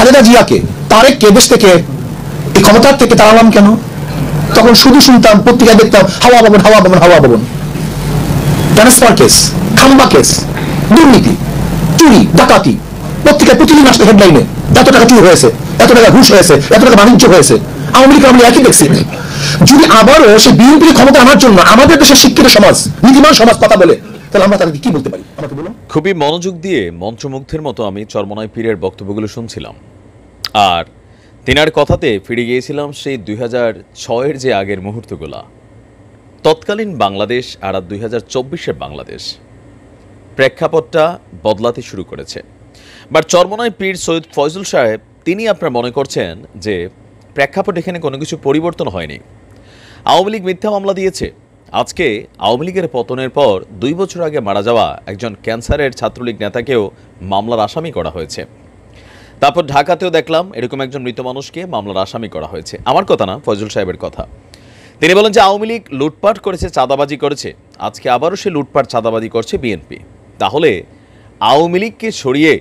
খালেদা জিয়াকে তারেককে দেশ থেকে এই ক্ষমতার থেকে তাড়ালাম কেন? তখন শুধু শুনতাম, পত্রিকায় দেখতাম হাওয়া ভবন, হাওয়া ভবন, হাওয়া ভবন, ট্রান্সফার কেস, খাম্বা কেস, দুর্নীতি, চুরি, ডাকাতি, পত্রিকায় প্রতিদিন আসতে হেডলাইনে এত টাকা চুরি হয়েছে, এত টাকা ঘুষ হয়েছে, এত টাকা বাণিজ্য হয়েছে। আওয়ামী লীগ আমরা একই দেখছি। যদি আবারও সে বিএনপির ক্ষমতা আনার জন্য আমাদের দেশের শিক্ষিত সমাজ, নীতিমান সমাজ কথা বলে, তাহলে আমরা তাদেরকে কি বলতে পারি? আমাকে বলুন। খুবই মনোযোগ দিয়ে মন্ত্রমুগ্ধের মতো আমি চরমোনাই পীরের বক্তব্যগুলো শুনছিলাম, আর তিনার কথাতে ফিরে গিয়েছিলাম সেই 2006-এর যে আগের মুহূর্তগুলা, তৎকালীন বাংলাদেশ আর 2024-এর বাংলাদেশ, প্রেক্ষাপটটা বদলাতে শুরু করেছে। বাট চরমোনাই পীর সৈয়দ ফয়জুল সাহেব তিনি আপনার মনে করছেন যে প্রেক্ষাপট এখানে কোনো কিছু পরিবর্তন হয়নি। আওয়ামী লীগ মিথ্যা মামলা দিয়েছে। আজকে আওয়ামী লীগের পতনের পর 2 বছর আগে মারা যাওয়া একজন ক্যান্সারের ছাত্রলীগ নেতাকেও মামলার আসামি করা হয়েছে। তারপর ঢাকাতেও দেখলাম এরকম একজন মৃত মানুষকে মামলার আসামি করা হয়েছে। আমার কথা না, ফয়জুল সাহেবের কথা। তিনি বলেন যে আওয়ামী লীগ লুটপাট করেছে, চাঁদাবাজি করেছে, আজকে আবারও সে লুটপাট চাঁদাবাজি করছে বিএনপি। তাহলে আওয়ামী লীগকে সরিয়ে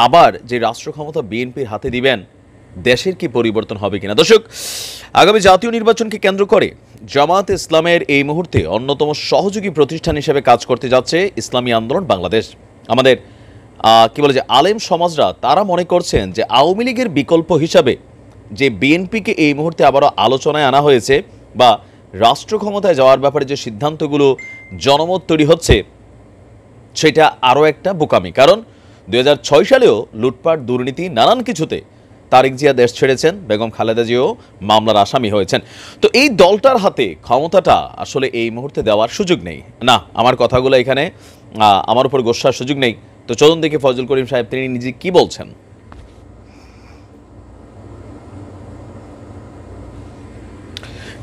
আবার যে রাষ্ট্র ক্ষমতা বিএনপির হাতে দিবেন, দেশের কি পরিবর্তন হবে কিনা? দর্শক, আগামী জাতীয় নির্বাচনকে কেন্দ্র করে জামায়াতে ইসলামের এই মুহূর্তে অন্যতম সহযোগী প্রতিষ্ঠান হিসেবে কাজ করতে যাচ্ছে ইসলামী আন্দোলন বাংলাদেশ। আমাদের কি বলে যে আলেম সমাজরা তারা মনে করছেন যে আওয়ামী লীগের বিকল্প হিসাবে যে বিএনপিকে এই মুহূর্তে আবারও আলোচনায় আনা হয়েছে বা রাষ্ট্র ক্ষমতায় যাওয়ার ব্যাপারে যে সিদ্ধান্তগুলো জনমত তৈরি হচ্ছে, সেটা আরও একটা বোকামি। কারণ 2006 সালেও লুটপাট, দুর্নীতি, নানান কিছুতে তারেক জিয়া দেশ ছেড়েছেন, বেগম খালেদা জিয়াও মামলার আসামি হয়েছেন। তো এই দলটার হাতে ক্ষমতাটা আসলে এই মুহূর্তে দেওয়ার সুযোগ নেই। না, আমার কথাগুলো এখানে আমার উপর গোস্বার সুযোগ নেই। তো চলুন দেখি ফজল করিম সাহেব তিনি নিজে কি বলছেন।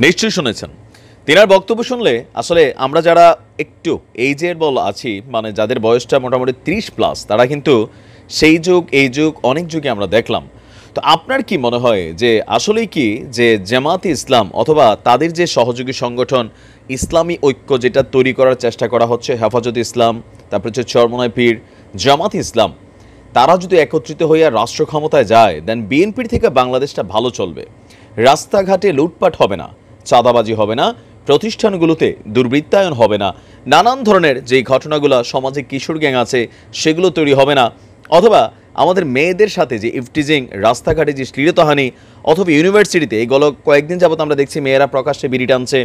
নিশ্চয়ই শুনেছেন। তিনার বক্তব্য শুনলে আসলে আমরা যারা একটু এইজের বল আছি, মানে যাদের বয়সটা মোটামুটি 30+, তারা কিন্তু সেই যুগ এই যুগ অনেক যুগে আমরা দেখলাম। তো আপনার কি মনে হয় যে আসলেই কি যে জামায়াতে ইসলাম অথবা তাদের যে সহযোগী সংগঠন ইসলামী ঐক্য যেটা তৈরি করার চেষ্টা করা হচ্ছে, হেফাজতে ইসলাম, তারপর হচ্ছে চরমোনাই পীর, জামায়াতে ইসলাম, তারা যদি একত্রিত হইয়া রাষ্ট্র ক্ষমতায় যায়, দেন বিএনপির থেকে বাংলাদেশটা ভালো চলবে। রাস্তাঘাটে লুটপাট হবে না, চাঁদাবাজি হবে না, প্রতিষ্ঠানগুলোতে দুর্বৃত্তায়ন হবে না, নানান ধরনের যে ঘটনাগুলো সমাজে কিশোর গ্যাং আছে সেগুলো তৈরি হবে না, অথবা আমাদের মেয়েদের সাথে যে ইফটিজিং, রাস্তাঘাটে যে শ্লীলতাহানি, অথবা ইউনিভার্সিটিতে এইগুলো কয়েকদিন যাবত আমরা দেখছি মেয়েরা প্রকাশ্যে বিড়ি টানছে,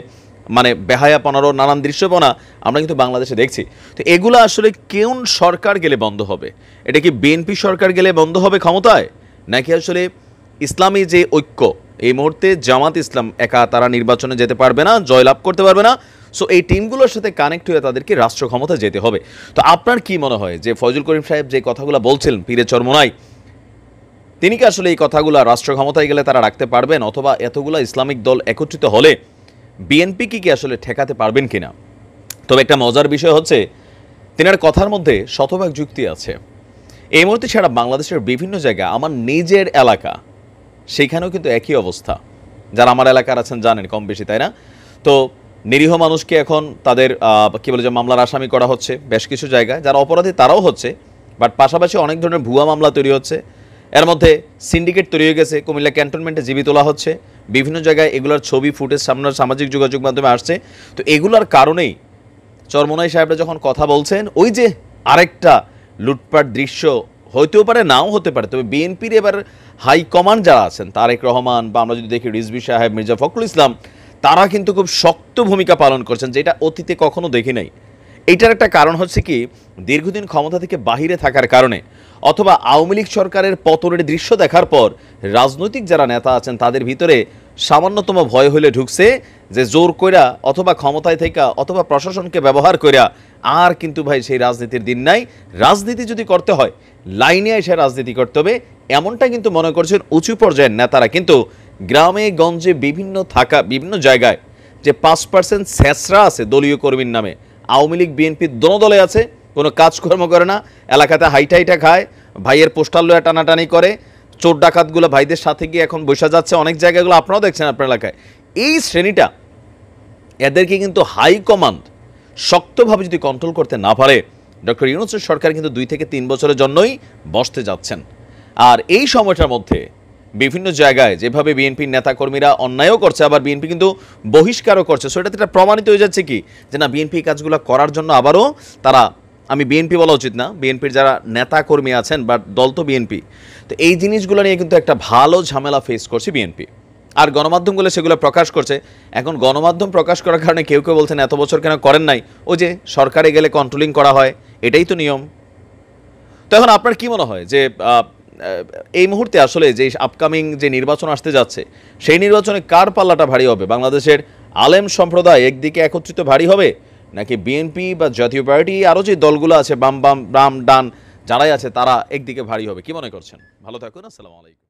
মানে বেহায়াপনারও নানান দৃশ্যপনা আমরা কিন্তু বাংলাদেশে দেখছি। তো এগুলো আসলে কোন সরকার গেলে বন্ধ হবে? এটা কি বিএনপি সরকার গেলে বন্ধ হবে ক্ষমতায়, নাকি আসলে ইসলামী যে ঐক্য এই মুহূর্তে জামাত ইসলাম একা তারা নির্বাচনে যেতে পারবে না, জয়লাভ করতে পারবে না, সো এই টিমগুলোর সাথে কানেক্ট হয়ে তাদেরকে রাষ্ট্র ক্ষমতা যেতে হবে? তো আপনার কি মনে হয় যে ফয়জুল করিম সাহেব যে কথাগুলো বলছিলেন পীরে চরমোনাই, তিনি কি আসলে এই কথাগুলো রাষ্ট্র ক্ষমতায় গেলে তারা রাখতে পারবেন, অথবা এতগুলো ইসলামিক দল একত্রিত হলে বিএনপি কি আসলে ঠেকাতে পারবেন কিনা? তবে একটা মজার বিষয় হচ্ছে তিনার কথার মধ্যে শতভাগ যুক্তি আছে। এই মুহূর্তে ছাড়া বাংলাদেশের বিভিন্ন জায়গায়, আমার নিজের এলাকা, সেইখানেও কিন্তু একই অবস্থা। যারা আমার এলাকার আছেন জানেন কম বেশি, তাই না? তো নিরীহ মানুষকে এখন তাদের কি বলে যে মামলার আসামি করা হচ্ছে বেশ কিছু জায়গায়, যারা অপরাধী তারাও হচ্ছে, বাট পাশাপাশি অনেক ধরনের ভুয়া মামলা তৈরি হচ্ছে। এর মধ্যে সিন্ডিকেট তৈরি হয়ে গেছে, কুমিল্লা ক্যান্টনমেন্টে জীবি তোলা হচ্ছে, বিভিন্ন জায়গায় এগুলোর ছবি ফুটেজ সামনে সামাজিক যোগাযোগ মাধ্যমে আসছে। তো এগুলোর কারণেই চরমোনাই সাহেবরা যখন কথা বলছেন, ওই যে আরেকটা লুটপাট দৃশ্য হইতেও পারে, নাও হতে পারে, তবে বিএনপির এবার হাইকমান্ড যারা আছেন, তারেক রহমান বা আমরা যদি দেখি রিজভী সাহেব, মির্জা ফখরুল ইসলাম, তারা কিন্তু খুব শক্ত ভূমিকা পালন করছেন, যেটা অতীতে কখনো দেখি নাই। এইটার একটা কারণ হচ্ছে কি, দীর্ঘদিন ক্ষমতা থেকে বাহিরে থাকার কারণে, অথবা আওয়ামী লীগ সরকারের পতনের দৃশ্য দেখার পর রাজনৈতিক যারা নেতা আছেন তাদের ভিতরে সামান্যতম ভয় হলে ঢুকছে যে জোর কইরা অথবা ক্ষমতায় থেকে অথবা প্রশাসনকে ব্যবহার কইরা আর কিন্তু ভাই সেই রাজনীতির দিন নাই। রাজনীতি যদি করতে হয় লাইনে এসে রাজনীতি করতে হবে, এমনটা কিন্তু মনে করছেন উঁচু পর্যায়ের নেতারা। কিন্তু গ্রামে গঞ্জে বিভিন্ন জায়গায় যে 5% ছেঁচড়া আছে দলীয় কর্মীর নামে, আওয়ামী লীগ বিএনপি দোনো দলে আছে, কোনো কাজকর্ম করে না, এলাকাতে হাইটা খায়, ভাইয়ের পোস্টার লয়া টানাটানি করে, চোর ডাকাতগুলো ভাইদের সাথে গিয়ে এখন বসে যাচ্ছে অনেক জায়গাগুলো, আপনারাও দেখছেন আপনার এলাকায়। এই শ্রেণীটা, এদেরকে কিন্তু হাইকমান্ড শক্তভাবে যদি কন্ট্রোল করতে না পারে, ডক্টর ইউনূসের সরকার কিন্তু 2 থেকে 3 বছরের জন্যই বসতে যাচ্ছেন। আর এই সময়টার মধ্যে বিভিন্ন জায়গায় যেভাবে বিএনপির নেতাকর্মীরা অন্যায়ও করছে, আবার বিএনপি কিন্তু বহিষ্কারও করছে, সো এটা প্রমাণিত হয়ে যাচ্ছে কি যে না, বিএনপি কাজগুলো করার জন্য আবারও তারা, আমি বিএনপি বলা উচিত না, বিএনপির যারা নেতাকর্মী আছেন বা দল তো বিএনপি, তো এই জিনিসগুলো নিয়ে কিন্তু একটা ভালো ঝামেলা ফেস করছে বিএনপি। আর গণমাধ্যমগুলো সেগুলো প্রকাশ করছে। এখন গণমাধ্যম প্রকাশ করার কারণে কেউ কেউ বলছেন এত বছর কেন করেন নাই, ওই যে সরকারে গেলে কন্ট্রোলিং করা হয়, এটাই তো নিয়ম। তো এখন আপনার কি মনে হয় যে এই মুহূর্তে আসলে যে আপকামিং যে নির্বাচন আসতে যাচ্ছে, সেই নির্বাচনে কার পাল্লাটা ভারী হবে? বাংলাদেশের আলেম সম্প্রদায় একদিকে একত্রিত ভারী হবে, নাকি বিএনপি বা জাতীয় পার্টি আরও যে দলগুলো আছে বাম বাম ডান যারাই আছে তারা একদিকে ভারী হবে? কি মনে করছেন? ভালো থাকুন, আসসালামু আলাইকুম।